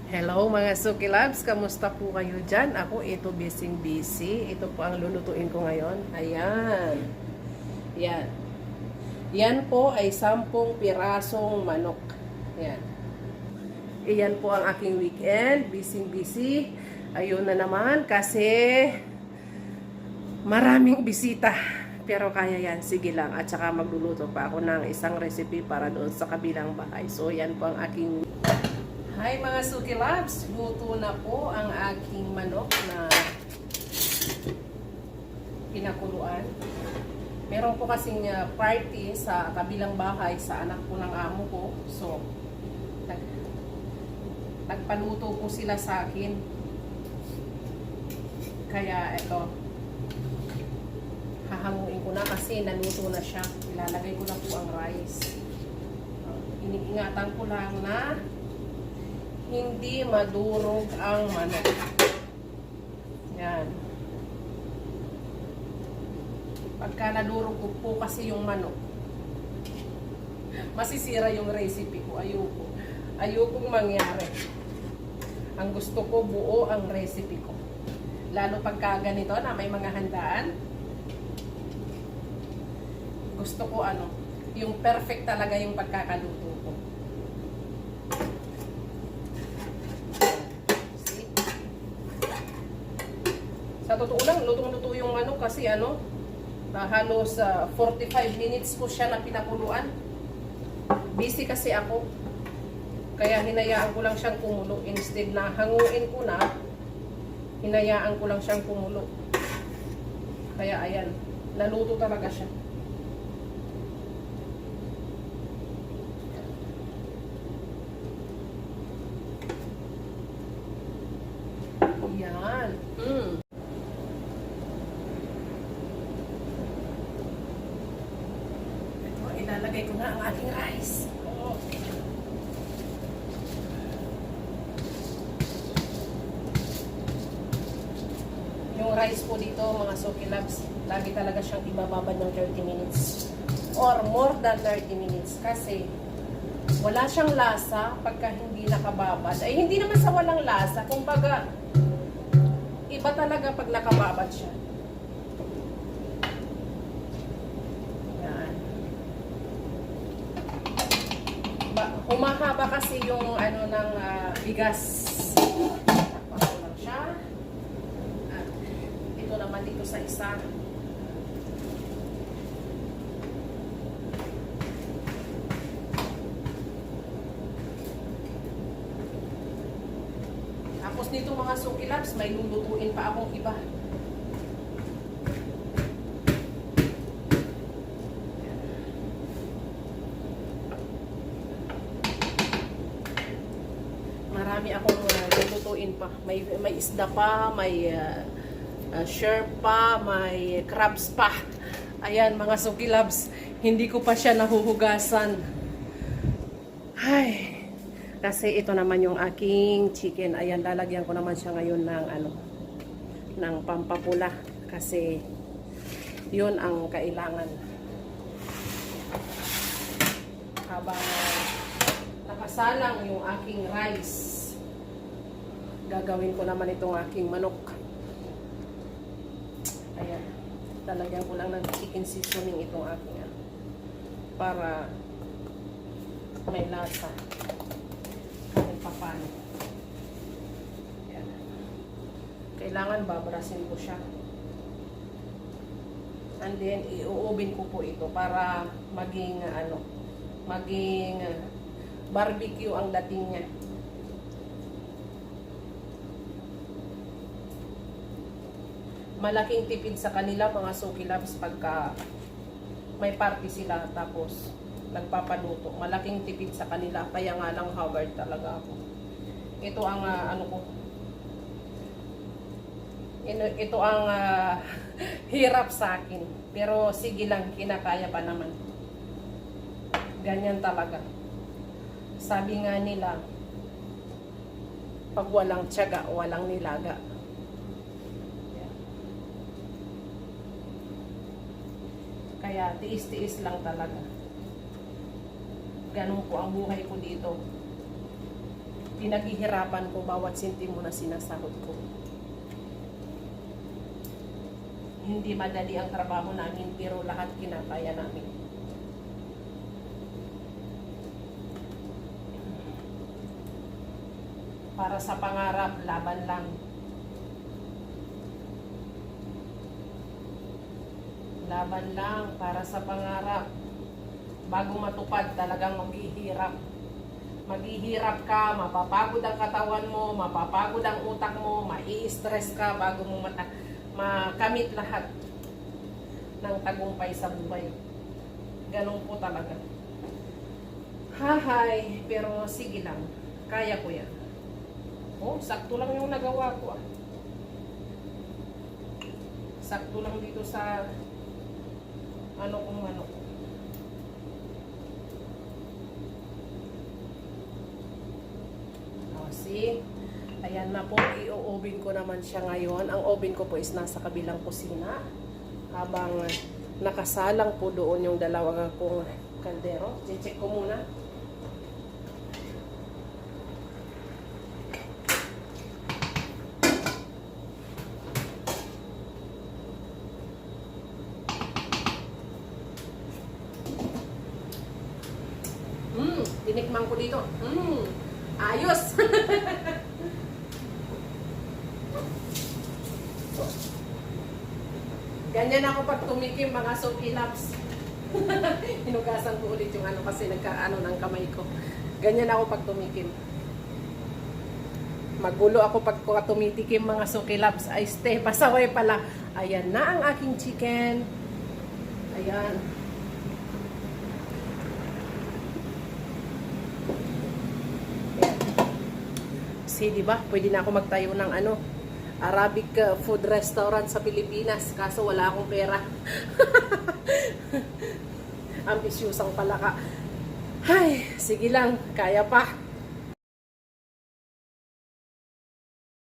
Hello mga Suki Labs, kamusta po kayo dyan? Ako ito busy. Ito po ang lulutuin ko ngayon. Ayan. Yan. Yan po ay 10 pirasong manok. Yan. Iyan po ang aking weekend. Busy. Ayun na naman kasi maraming bisita. Pero kaya yan, sige lang. At saka magluluto pa ako ng isang recipe para doon sa kabilang bahay. So yan po ang aking Hi mga Suki Labs! Luto na po ang aking manok na pinakuluan. Meron po kasing party sa kabilang bahay sa anak po ng amo ko. So, nagpaluto po sila sa akin. Kaya ito, hahanguin ko na kasi naluto na siya. Ilalagay ko na po ang rice. Iniingatan ko lang na hindi madurog ang manok. Yan. Pagka nadurog ko po kasi yung manok, masisira yung recipe ko. Ayokong mangyari. Ang gusto ko, buo ang recipe ko. Lalo pagka ganito na may mga handaan. Gusto ko yung perfect talaga yung pagkakaluto ko. Sa totoo lang, lutong-luto yung manok kasi halos 45 minutes ko siya na pinakuluan. Busy kasi ako. Kaya hinayaan ko lang siyang kumulo. Instead na hanguin ko na, hinayaan ko lang siyang kumulo. Kaya ayan, naluto talaga siya. Yan. Ilalagay ko na ang ating rice. Yung rice po dito, mga Suki Labs, lagi talaga siyang ibababad ng 30 minutes. Or more than 30 minutes. Kasi wala siyang lasa pagka hindi nakababad. Ay, hindi naman sa walang lasa. Kung baga, iba talaga pag nakababad siya. Humahaba kasi yung ng bigas. Tapos ko lang siya. At ito naman dito sa isa. Tapos dito mga Suki Labs, may lulutuin pa akong iba. Marami akong lulutuin pa. May isda pa, may shrimp pa, may crabs pa. Ayan mga Suki Labs, hindi ko pa siya nahuhugasan. Ay, kasi ito naman yung aking chicken. Ayan, lalagyan ko naman siya ngayon ng ng pampapula kasi yun ang kailangan. Habang nakasalang yung aking rice, gagawin ko naman itong aking manok. Ayan, talagyan ko lang ng chicken seasoning itong aking para may lasa kahit papano. Ayan. Kailangan babrasin ko siya, and then i-oven ko po ito para maging maging barbecue ang dating niya. Malaking tipid sa kanila mga Suki Labs pagka may party sila tapos nagpapaluto. Malaking tipid sa kanila, kaya nga lang Howard talaga ako. Ito ang ito ang hirap sa akin. Pero sige lang, kinakaya pa naman. Ganyan talaga. Sabi nga nila, pag walang tiyaga, walang nilaga. Kaya tiis-tiis lang talaga. Ganun po ang buhay ko dito. Pinaghihirapan ko bawat sentimo na sinasahod ko. Hindi madali ang trabaho namin, pero lahat kinakaya namin. Para sa pangarap, laban lang. Laban lang para sa pangarap. Bago matupad, talagang maghihirap. Maghihirap ka, mapapagod ang katawan mo, mapapagod ang utak mo, mai-stress ka bago mo makamit lahat ng tagumpay sa buhay. Ganun po talaga. Hahay, pero sige lang, kaya ko yan. Oh, sakto lang yung nagawa ko ah. Sakto lang dito sa ano kung ano. Oh, see? Ayan na po, i-oven ko naman siya ngayon. Ang oven ko po is nasa kabilang kusina. Habang nakasalang po doon yung dalawang kong kaldero. I-check ko muna. Tinikman ko dito. Ayos! Ganyan ako pag tumikim mga soapy laps. Hinugasan ko ulit yung ano kasi nagkaano ng kamay ko. Ganyan ako pag tumikim. Magulo ako pag tumitikim mga soapy laps. Ay ste, pasaway pala. Ayan na ang aking chicken. Ayan. Kasi diba, pwede na ako magtayo ng ano, Arabic food restaurant sa Pilipinas. Kaso wala akong pera. Ambisyusang pala ka. Ay, sige lang, kaya pa.